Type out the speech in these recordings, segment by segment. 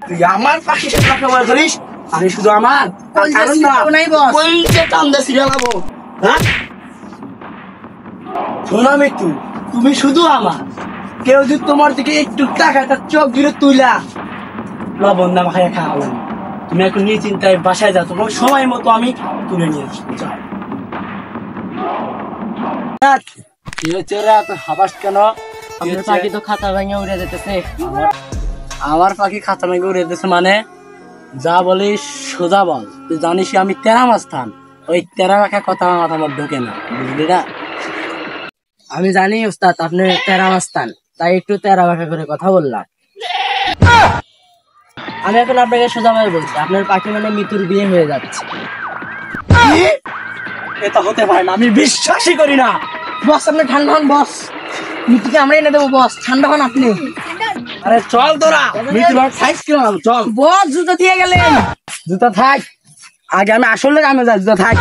তুই আমার পাখির সাথে কথা বলা ধরিস, আমি শুধু আমার শোনা মৃত্যু, তুমি শুধু আমার। কেউ যদি তোমার দিকে একটু টাকা তার চোখ জুড়ে তুইলা লবণ না মাখায় খাওয়ালাম। তুমি এখন নিয়ে চিন্তায় বাসায় যাও, তোমার সময় মতো আমি তুলে নিয়ে আসবো। যাও। কি হচ্ছে রে, এত হাবাস কেন? আপনার পাখি তো খাতা ভেঙে উড়ে যেতেছে। আমার পাখি খাতা ভেঙে উড়ে যেতেছে মানে? যা বলিস সোজা বল। তুই জানিস আমি তেরা মাস্তান, ওই তেরা রাখা কথা আমার মাথা আমার ঢোকে না, বুঝলি না? আমি জানি ওস্তাদ আপনি তেরা মাস্তান, তাই একটু তেরা বাঁকা করে কথা বললাম। আমি এখন আপনাকে সোজাভাবে বলছি, আপনার পাখি মানে মিতুর বিয়ে হয়ে যাচ্ছে। এটা হতে পারে না, আমি বিশ্বাসই করি না। বস আপনি ঠান্ডা হন বস, মিতুকে আমরা এনে দেবো বস, ঠান্ডা হন আপনি। আরে চল তোরা, মিতুর সাইজ কিরকম? চল বস জুতো দিয়ে গেলেন। জুতা থাক, আগে আমি আসলে কামে যাই। জুতা থাক।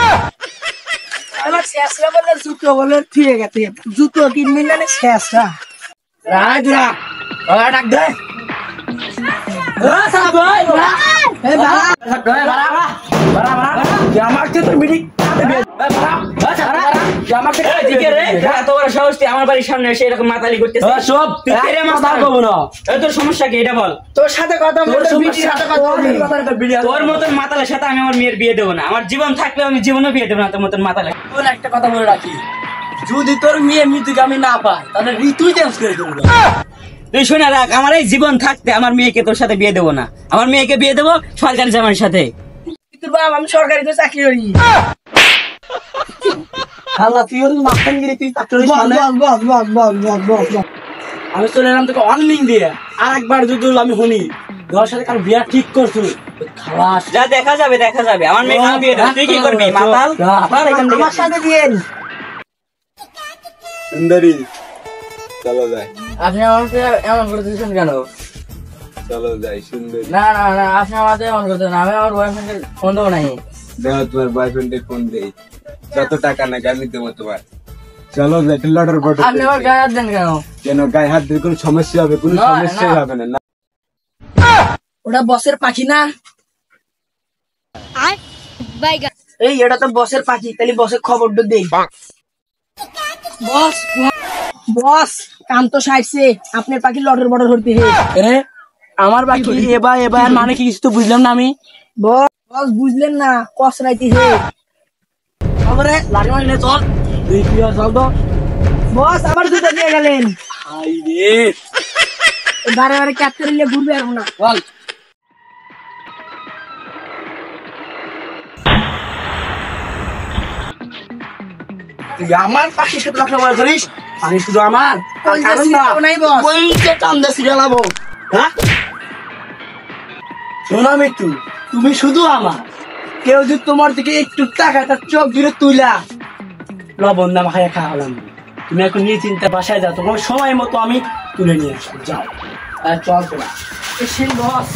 আমার শেষরা বলে জুতো বলে ঠিক আছে, জুতো কিনবি না শেষরা। ডাক দে। আমার বাড়ির সামনে এসে এরকম মাতালি করতেছে। তোর সমস্যা কি এটা বল? তোর সাথে কথা তোর মতন মাতালের সাথে আমি আমার মেয়ের বিয়ে দেবো না। আমার জীবন থাকলেও আমি জীবনও বিয়ে দেবো না তোর মতন মাতালে। একটা কথা বলে রাখি, যদি তোর মেয়ে মৃত্যুকে আমি না পাই তাহলে ঋতুই চেঞ্জ করে দেবো। তুই শোনা রাখ, আমার এই জীবন থাকতে আমার মেয়েকে তোর সাথে বিয়ে দেবো না। আমার মেয়েকে বিয়ে দেবো সরকারি জামাইয়ের সাথে। আমি সরকারি তো চাকরি করি। আমি চলে এলাম তোকে অনলিং দিয়ে। আর একবার যদি আমি শুনি তোর সাথে কারো বিয়া ঠিক করছো, খালাস। যা দেখা যাবে দেখা যাবে। আমার মেয়েকে আমি বিয়ে দেবো, তুই কি করবি মাতাল? আমার সাথে দিয়েন। সুন্দরী চলো যাই, আপনি আমাকে এমন করে দিয়েছেন কেন? চলো যাই সুন্দরী। না না না, আপনি আমাকে এমন করতেন না, আমি আমার বয়ফ্রেন্ডের ফোন দেবো নাই। দেখো তোমার বয়ফ্রেন্ডের ফোন দেই, যত টাকা না আমি দেবো তোমার। চলো যাই, লটার বটর। আপনি আমার গায়ে হাত দেন কেন? কেন গায়ে হাত দিলে কোনো সমস্যা হবে? কোনো সমস্যাই হবে না। ওটা বসের পাখি না? এই এটা তো বসের পাখি, তাহলে বসের খবরটা দেই। বস বস কাম তো সাইছে, আপনার পাখি লটর বটর হতে হে। আমার বাকি এবার মানে কি কিছু তো বুঝলাম না আমি। বস বুঝলেন না, কসরাইতে হে। খবরে লাঠি মারলে চল, তুই কি চল তো। বস আবার জুতো দিয়ে গেলেন। হাই রে, বারে বারে ক্যাপ্টেন নিয়ে ঘুরবে আর না। বল তুই আমার পাখির সাথে কথা বলা ধরিস, আমি শুধু আমার শোনা মৃত্যু, তুমি শুধু আমার। কেউ যদি তোমার দিকে একটু টাকা তার চোখ জুড়ে তুইলা লবণ না মাখায় খাওয়ালাম। তুমি এখন নিয়ে চিন্তা বাসায় যাও, তোমার সময় মতো আমি তুলে নিয়ে আসবো। যাও চল তোরা। বস